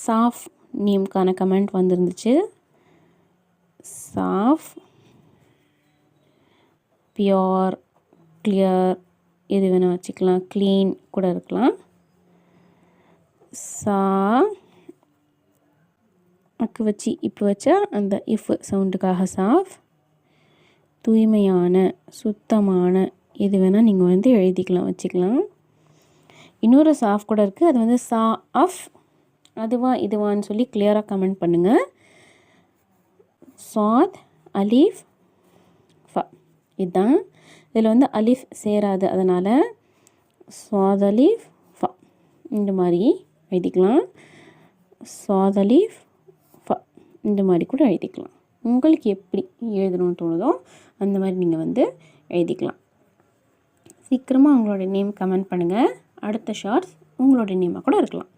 சாஃப் நேம்க்கான comment வந்துருந்துச்சு. சாஃப், pure, clear எது வேணால் வச்சுக்கலாம். க்ளீன் கூட இருக்கலாம். சா அக்கு வச்சு இப்போ வச்சா அந்த இஃப் சவுண்டுக்காக சாஃப், தூய்மையான, சுத்தமான எது வேணால் நீங்கள் வந்து எழுதிக்கலாம், வச்சுக்கலாம். இன்னொரு சாஃப் கூட இருக்குது. அது வந்து சா அஃப், அதுவா இதுவான்னு சொல்லி கிளியராக கமெண்ட் பண்ணுங்கள். சாத், அலீஃப், ஃப இதுதான். இதில் வந்து அலீஃப் சேராது, அதனால் சாத் அலீஃப் ஃப இந்த மாதிரி எழுதிக்கலாம். சாத் அலீஃப் ஃப இந்த மாதிரி கூட எழுதிக்கலாம். உங்களுக்கு எப்படி எழுதணும்னு தோணுதோ அந்த மாதிரி நீங்கள் வந்து எழுதிக்கலாம். சீக்கிரமாக உங்களோட நேம் கமெண்ட் பண்ணுங்கள். அடுத்த ஷார்ட்ஸ் உங்களோட நேமாக கூட இருக்கலாம்.